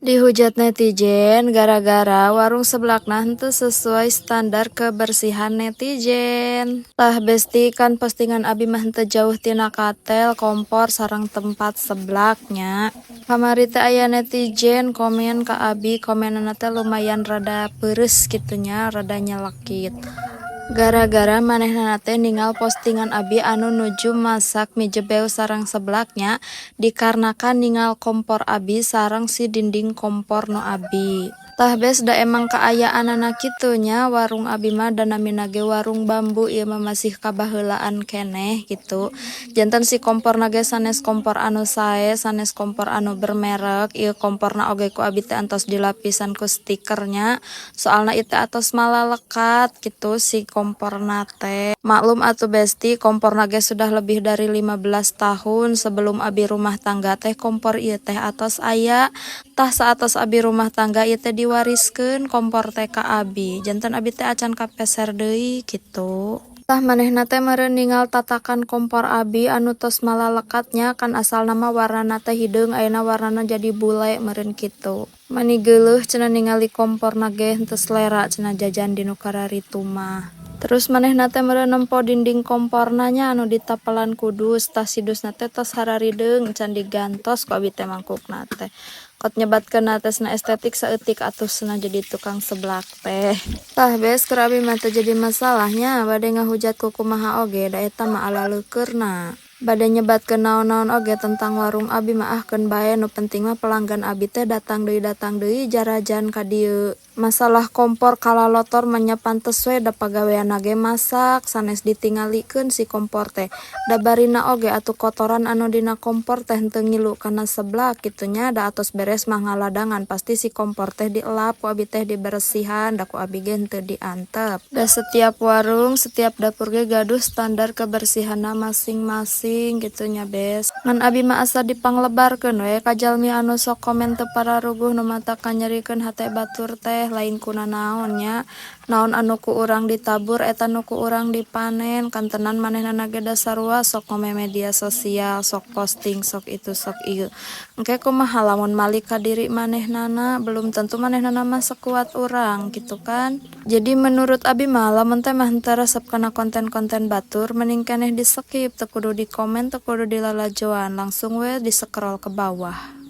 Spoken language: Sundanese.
Dihujat netizen gara-gara warung seblakna henteu sesuai standar kebersihan netizen. Tah besti kan postingan abi mah henteu jauh tina katel, kompor sareng tempat seblaknya. Kamari teh aya netizen komen ka abi, komenana teh lumayan rada peureus kitunya, rada nyelekit. Gara-gara manehna teh ningal postingan abi anu nuju masak mie jebeu sareng seblaknya dikarenakan ningal kompor abi sareng si dinding kompor no abi. Tah bes da emang kaayaanana kitunya warung abi mah da namina ge warung bambu ieu mah masih kabaheulaan keneh gitu. Janten si komporna ge sanes kompor anu sae, sanes kompor anu bermerek, ieu komporna oge ku abi teh antos dilapisan ku stikernya. Soalna ieu teh atos malalekat gitu si komporna teh. Maklum atuh besti, komporna ge sudah lebih dari 15 tahun sebelum abi rumah tangga teh kompor ieu teh atos aya. Tah saatos abi rumah tangga ieu teh diwariskeun kompor teh ka abi. Janten abi teh acan kapeser deui gitu. Tah manehna teh meureun ningal tatakan kompor abi anu tos malalekatnya kan asalna mah warnana teh hideung ayeuna warnana jadi bule meureun kitu. Mani geuleuh cenah ningali komporna ge henteu selera cenah jajan dinu kararitu mah. Terus manehna teh meureun nempo dinding komporna nya anu ditapelan ku dus, tah si dusna teh tos hararideung can digantos ku abi teh mangkukna teh. Kot nyebatkeunna tesna estetik saeutik atuh cenah jadi tukang seblak teh. Tah bes keur abi mah teu jadi masalahnya bade ngahujat ku kumaha oge da eta mah ala leukeurna. Bade nyebatkeun naon-naon oge tentang warung abi mah ahkeun bae, nu penting mah pelanggan abi teh datang deui jarajan ka dieu. Masalah kompor kalalotor mah nya pantes we da pagaweanna ge masak, sanes ditingalikeun si kompor teh. Da barina oge atuh kotoran anu dina kompor teh henteu ngilu kana seblak kitunya, da atos beres mah ngaladangan pasti si kompor teh dielap ku abi teh diberesihan, da ku abi ge henteu diantep. Da setiap warung, setiap dapur ge gaduh standar kebersihanna masing-masing gitunya bes. Ngan abi mah asa dipanglebarkeun we ka jalmi anu sok komen teu pararuguh nu mata kanyerikeun hate batur teh. Lain kuna naonnya, naon anu ku urang ditabur eta nu ku urang dipanen, kan tenan manehna ge da sarua sok ngome media sosial, sok posting, sok itu sok ieu. Engke kumaha lamun malik ka diri manehnana, belum tentu manehnana mah sekuat urang gitu kan. Jadi menurut abi mah lamun teh mah henteu resep kana konten-konten batur mending keneh di skip, teu kudu di komen, teu kudu dilalajoan, langsung we di scroll ke bawah.